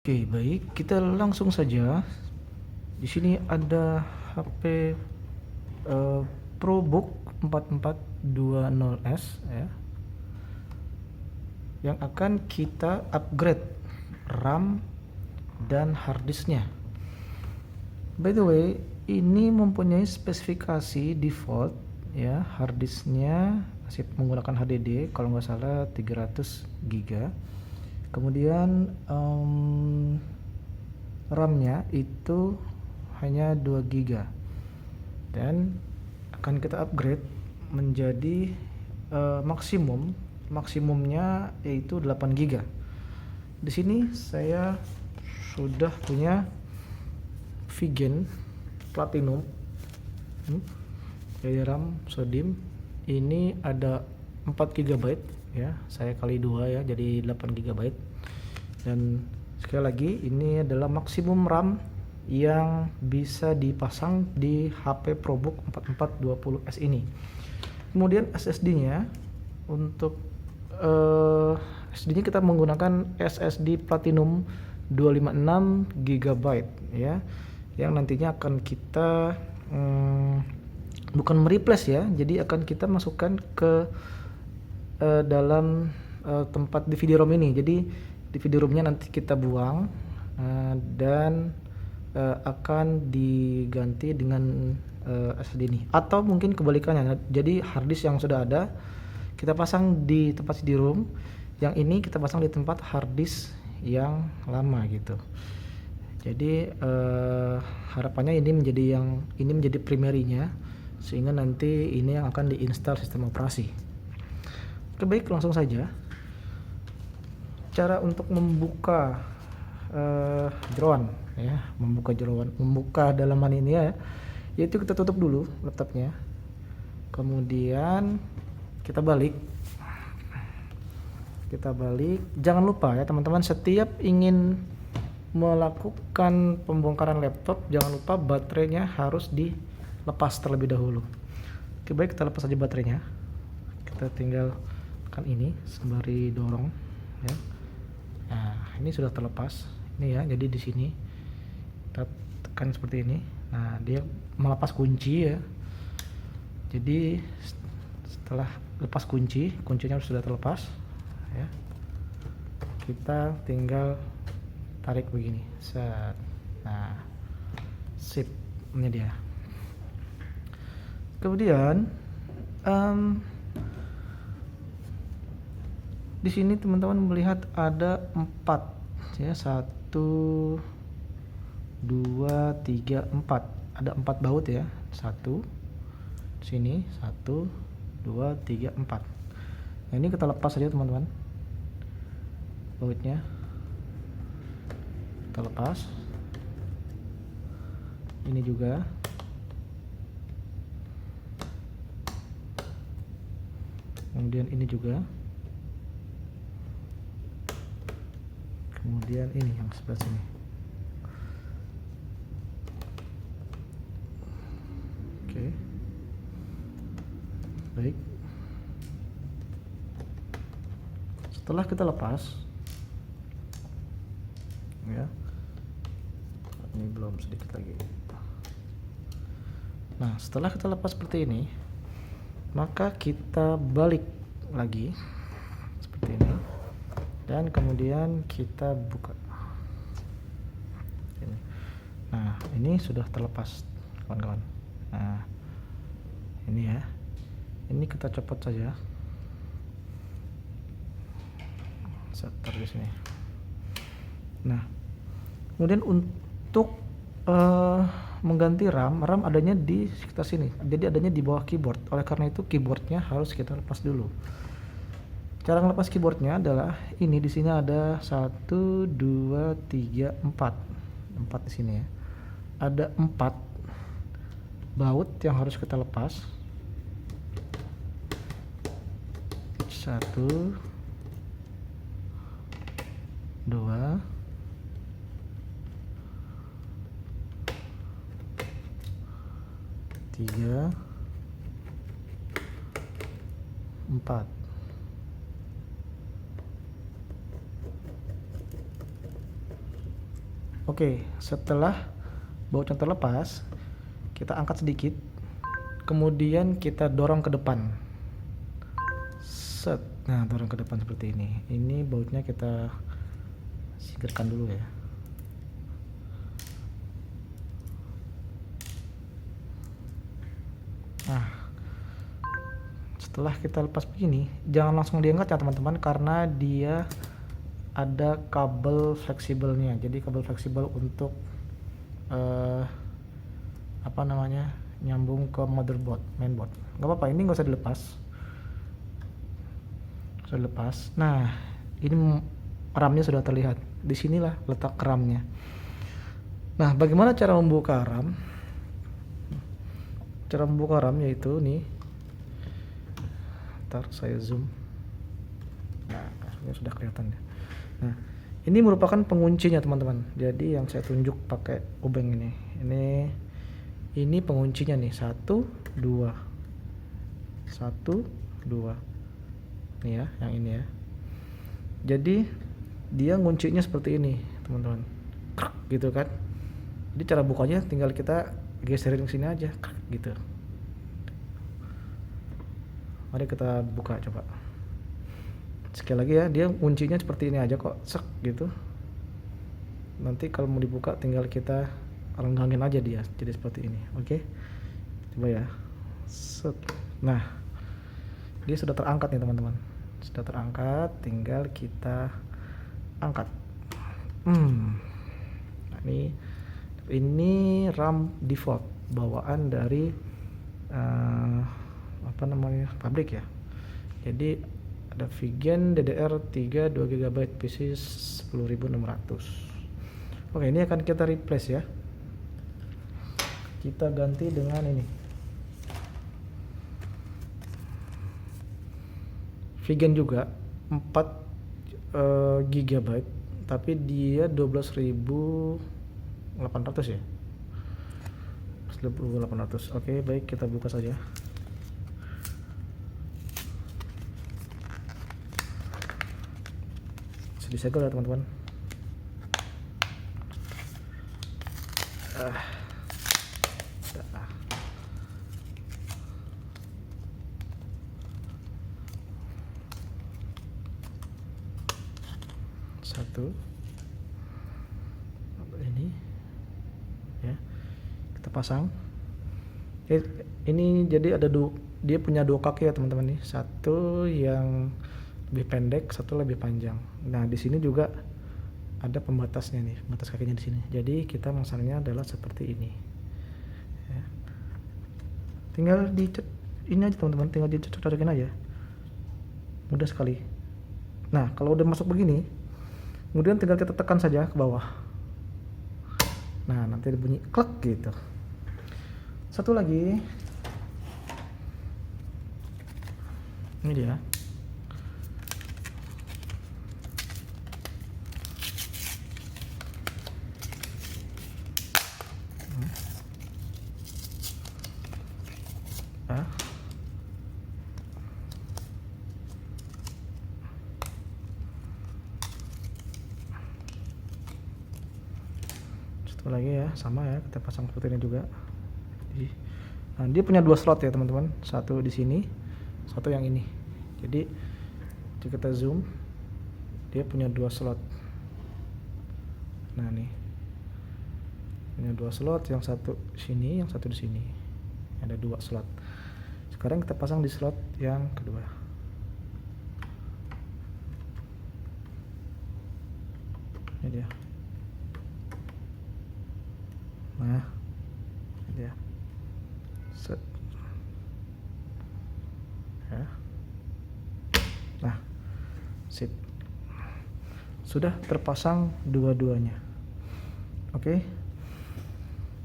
Oke, baik, kita langsung saja. Di sini ada HP ProBook 4420S ya, yang akan kita upgrade RAM dan harddisknya. By the way, ini mempunyai spesifikasi default ya, harddisknya masih menggunakan HDD kalau nggak salah 300 GB. Kemudian RAM-nya itu hanya 2 GB dan akan kita upgrade menjadi maksimumnya yaitu 8 GB. Di sini saya sudah punya Vigen Platinum dari RAM Sodim. Ini ada 4 GB ya, saya kali 2 ya, jadi 8 GB. Dan sekali lagi, ini adalah maksimum RAM yang bisa dipasang di HP ProBook 4420S ini. Kemudian SSD-nya, untuk SSD-nya kita menggunakan SSD Platinum 256 GB ya, yang nantinya akan kita bukan mereplace ya, jadi akan kita masukkan ke dalam tempat DVD-ROM ini. Jadi DVD-ROM-nya nanti kita buang dan akan diganti dengan SSD ini, atau mungkin kebalikannya. Jadi harddisk yang sudah ada kita pasang di tempat CD-ROM, yang ini kita pasang di tempat harddisk yang lama gitu. Jadi harapannya ini menjadi primary-nya, sehingga nanti ini yang akan diinstal sistem operasi. Oke, baik, langsung saja. Cara untuk membuka jeroan ya, membuka dalaman ini ya, yaitu kita tutup dulu laptopnya, kemudian kita balik. Jangan lupa ya teman-teman, setiap ingin melakukan pembongkaran laptop, jangan lupa baterainya harus dilepas terlebih dahulu. Oke, baik, kita lepas saja baterainya. Kita tinggal tekan ini sembari dorong ya. Nah, ini sudah terlepas ini ya, jadi di sini kita tekan seperti ini. Nah, dia melepas kunci ya. Jadi setelah lepas kuncinya sudah terlepas ya, kita tinggal tarik begini, set. Nah, sip, ini dia. Kemudian di sini teman-teman melihat ada 4 ya, 1 2 3 4, ada 4 baut ya. 1 sini, 1 2 3 4. Nah, ini kita lepas saja teman-teman, bautnya kita lepas. Ini juga, kemudian ini juga, kemudian ini yang sebelah sini. Oke, baik. Setelah kita lepas ya, ini belum, sedikit lagi. Nah, setelah kita lepas seperti ini, maka kita balik lagi seperti ini, dan kemudian kita buka ini. Nah, ini sudah terlepas kawan-kawan. Nah, ini ya, ini kita copot saja, taruh di sini. Nah, kemudian untuk mengganti RAM adanya di sekitar sini, jadi adanya di bawah keyboard. Oleh karena itu keyboardnya harus kita lepas dulu. Cara ngelepas keyboardnya adalah ini, di sini ada 1 2 3 4 di sini ya. Ada 4 baut yang harus kita lepas. 1 2 3 4. Oke, setelah bautnya terlepas, kita angkat sedikit, kemudian kita dorong ke depan. Set. Nah, dorong ke depan seperti ini. Ini bautnya kita singkirkan dulu ya. Nah, setelah kita lepas begini, jangan langsung diangkat ya teman-teman, karena dia ada kabel fleksibelnya. Jadi kabel fleksibel untuk nyambung ke motherboard, mainboard. Nggak apa-apa, ini nggak usah dilepas. Sudah lepas. Nah, ini RAM-nya sudah terlihat. Disinilah letak RAM-nya. Nah, bagaimana cara membuka RAM? Cara membuka RAM yaitu nih. Ntar saya zoom. Nah, ini sudah kelihatan ya. Nah, ini merupakan penguncinya teman-teman. Jadi yang saya tunjuk pakai obeng ini. Ini penguncinya nih. 1, 2. 1, 2. Nih ya, yang ini ya. Jadi dia nguncinya seperti ini, teman-teman. Gitu kan. Jadi cara bukanya tinggal kita geserin sini aja, gitu. Mari kita buka coba. Sekali lagi ya, dia kuncinya seperti ini aja kok, sek gitu. Nanti kalau mau dibuka tinggal kita renggangin aja dia, jadi seperti ini. Oke, coba ya. Set. Nah, dia sudah terangkat nih teman-teman. Sudah terangkat, tinggal kita angkat. Nah, ini RAM default bawaan dari pabrik ya. Jadi ada Vigen DDR3 2GB PC 10.600. Oke, ini akan kita replace ya. Kita ganti dengan ini. Vigen juga 4 GB, tapi dia 12.800 ya. 12.800. Oke, baik, kita buka saja. Disegel ya teman-teman. Satu. Ini ya. Kita pasang. Ini jadi ada dia punya dua kaki ya teman-teman nih. Satu yang lebih pendek, satu lebih panjang. Nah, di sini juga ada pembatasnya nih, batas kakinya di sini. Jadi kita masangnya adalah seperti ini. Ya. Tinggal ini aja teman-teman, tinggal dicocokin aja. Mudah sekali. Nah, kalau udah masuk begini, kemudian tinggal kita tekan saja ke bawah. Nah, nanti bunyi klek gitu. Satu lagi. Ini dia. Satu lagi ya, sama ya, kita pasang seperti ini juga. Nah, dia punya dua slot ya teman-teman, satu di sini, satu yang ini. Jadi jika kita zoom, dia punya dua slot. Nah, nih punya dua slot, yang satu sini, yang satu di sini. Ada dua slot. Sekarang kita pasang di slot yang kedua. Ini dia. Nah, ini dia. Set. Ya. Nah, sip. Sudah terpasang dua-duanya. Oke.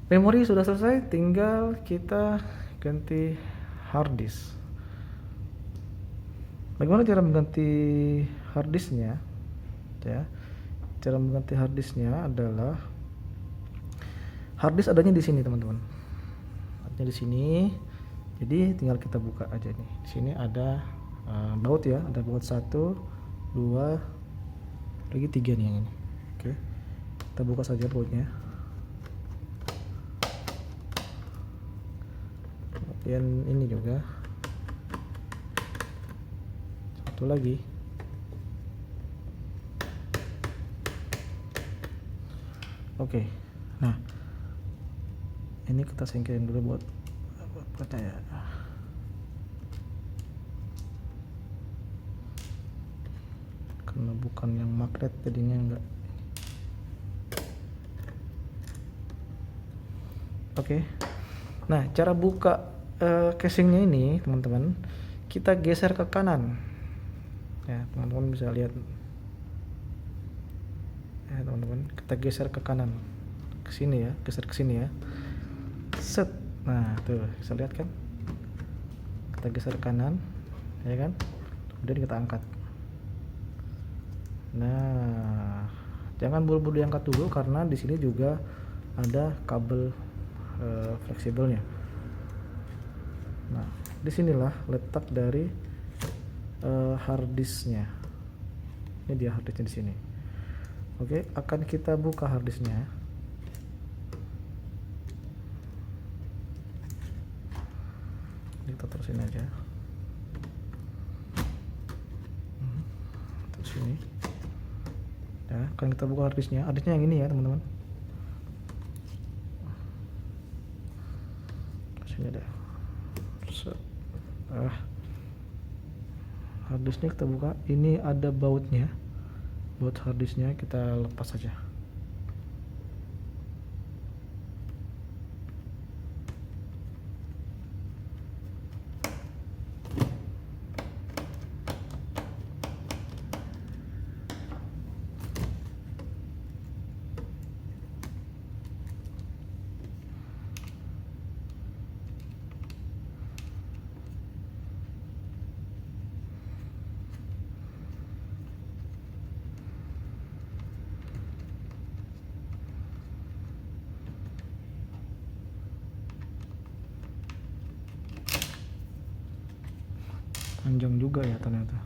Memori sudah selesai, tinggal kita ganti hard disk. Bagaimana cara mengganti hard disknya? Ya, cara mengganti hard disknya adalah hard disk adanya di sini teman-teman. Adanya di sini. Jadi tinggal kita buka aja nih. Di sini ada baut ya, ada baut 1, 2, lagi 3 nih yang ini. Oke. Kita buka saja bautnya. Kemudian ini juga. Satu lagi. Oke. Nah, ini kita singkirin dulu buat percaya. Karena bukan yang magnet jadinya enggak. Oke. Nah, cara buka casingnya ini teman-teman, kita geser ke kanan ya, teman-teman bisa lihat ya teman-teman, kita geser ke kanan ke sini ya, geser ke sini ya, set. Nah tuh bisa lihat kan, kita geser ke kanan ya kan, kemudian kita angkat. Nah jangan buru-buru diangkat dulu karena di sini juga ada kabel fleksibelnya. Nah disinilah letak dari harddisknya. Ini dia harddisknya di sini. Oke, akan kita buka harddisknya. Kita terusin aja. Terus ini. Ya, akan kita buka harddisknya. Harddisknya yang ini ya teman-teman. Sini deh. Harddisknya kita buka. Ini ada bautnya. Baut harddisknya kita lepas saja. Panjang juga ya ternyata.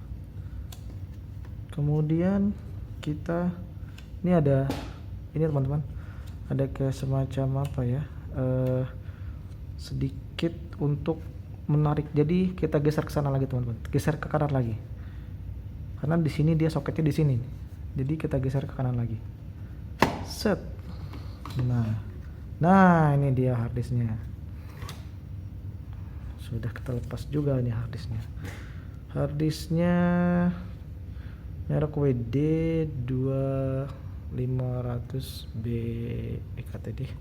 Kemudian kita ini ada ini teman-teman, ada kayak semacam apa ya, sedikit untuk menarik. Jadi kita geser ke sana lagi teman-teman, geser ke kanan lagi karena di sini dia soketnya di sini, jadi kita geser ke kanan lagi, set. Nah ini dia harddisknya. Sudah kita lepas juga nih harddisknya. Harddisknya merek WD 2500B EKTD.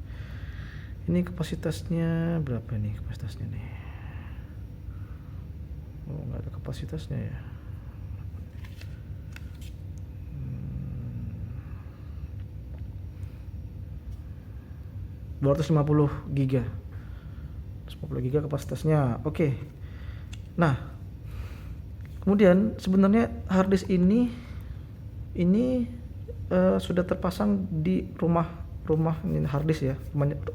Ini kapasitasnya berapa nih kapasitasnya nih? Oh nggak ada kapasitasnya ya. 250 GB. 250 GB kapasitasnya. Oke. Nah, kemudian sebenarnya harddisk ini sudah terpasang di rumah ini harddisk ya,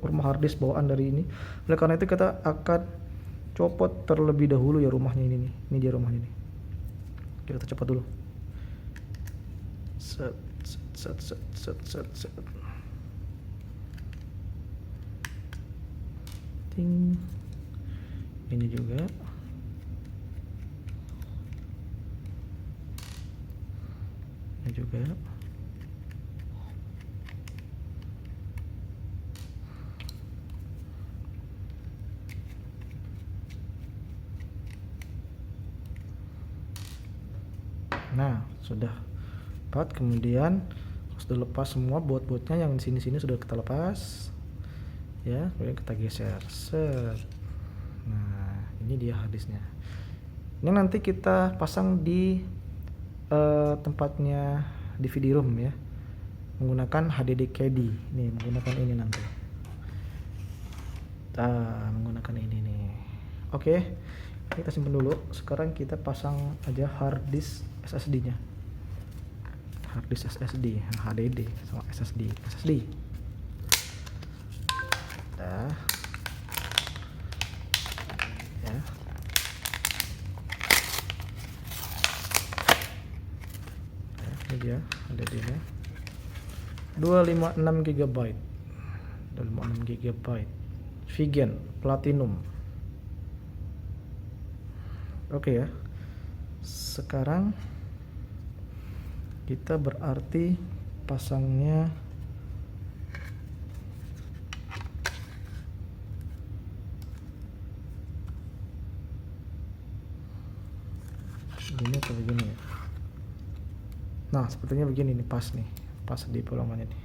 rumah harddisk bawaan dari ini. Oleh karena itu kita akan copot terlebih dahulu ya rumahnya ini nih. Ini dia rumahnya nih. Kita copot dulu. Set. Ting. Ini juga. Ini juga. Nah, sudah dapat. Kemudian sudah lepas semua baut-bautnya yang di sini sudah kita lepas. Ya, kemudian kita geser. Set. Nah, ini dia harddisknya. Ini nanti kita pasang di tempatnya DVD room ya, menggunakan HDD caddy. Nih, menggunakan ini nanti. Menggunakan ini nih. Oke, kita simpan dulu. Sekarang kita pasang aja harddisk SSD-nya. Harddisk SSD, HDD sama SSD. Ya. Ini dia HDD-nya. 256 GB. 256 GB. Vigen Platinum. Oke ya. Sekarang kita berarti pasangnya begini atau begini ya. Nah, sepertinya begini nih, pas nih, pas di bolongannya nih.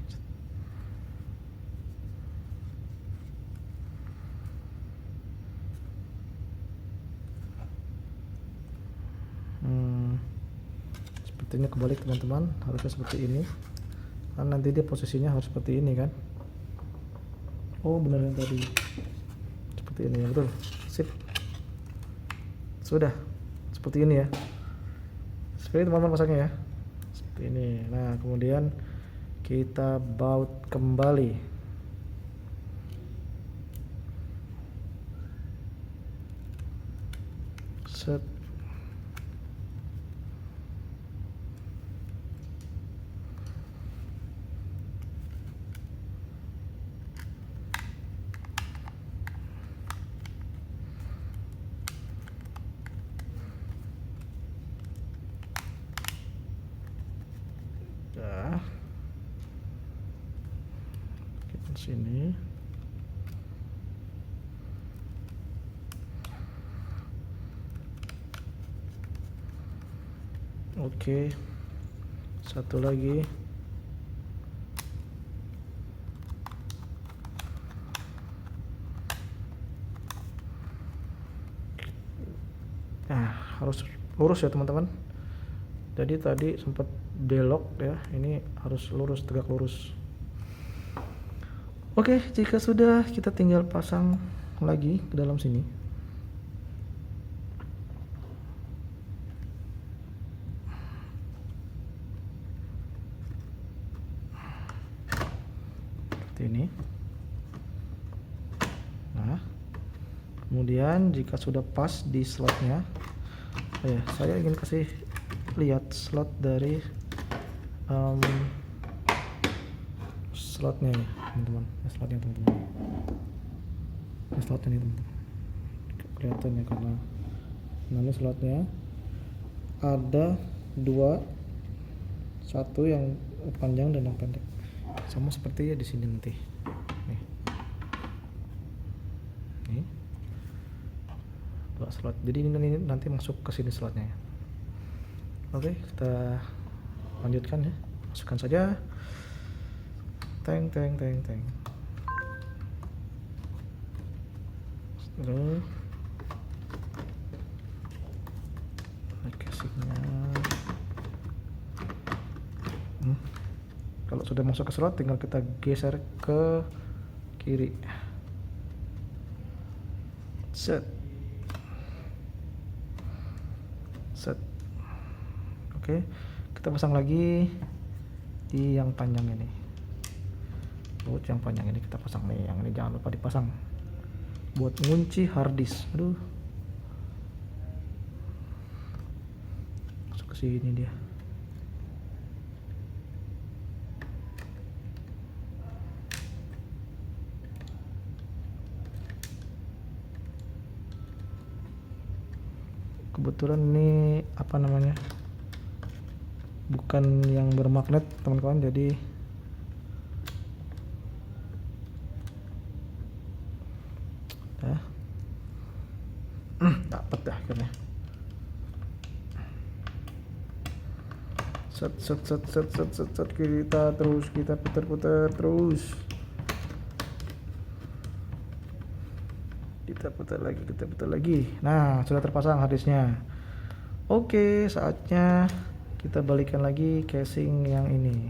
Sepertinya kebalik teman-teman, harusnya seperti ini. Kan nanti dia posisinya harus seperti ini kan. Oh benar yang tadi, seperti ini ya, betul, sip. Sudah seperti ini ya. Seperti teman-teman pasangnya ya, seperti ini. Nah kemudian kita baut kembali. Set. Kita sini. Oke. Satu lagi. Nah, harus lurus ya teman-teman. Jadi tadi sempat belok ya, ini harus lurus, tegak lurus. Oke, jika sudah, kita tinggal pasang lagi ke dalam sini. Seperti ini. Nah, kemudian jika sudah pas di slotnya, saya ingin kasih lihat slot dari slotnya ya teman-teman, slotnya teman-teman, slotnya nih teman-teman, kelihatan ya karena ini slotnya ada dua, satu yang panjang dan yang pendek, sama seperti ya di sini nanti. Nih, dua slot, jadi ini nanti masuk ke sini slotnya ya. Oke, kita lanjutkan ya, masukkan saja. Teng. Casingnya. Kalau sudah masuk ke slot, tinggal kita geser ke kiri. Set. Oke, kita pasang lagi di yang panjang ini. Buat yang panjang ini kita pasang nih, yang ini jangan lupa dipasang buat ngunci harddisk. Aduh, masuk ke sini dia. Kebetulan ini apa namanya, bukan yang bermagnet teman-teman, jadi dapat dah akhirnya. Set kita putar terus, kita putar lagi. Nah, sudah terpasang harddisknya. Oke, saatnya kita balikan lagi casing yang ini.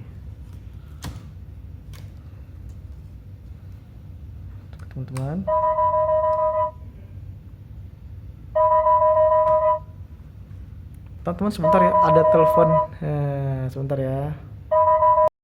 Teman-teman, sebentar ya, ada telepon. Sebentar ya.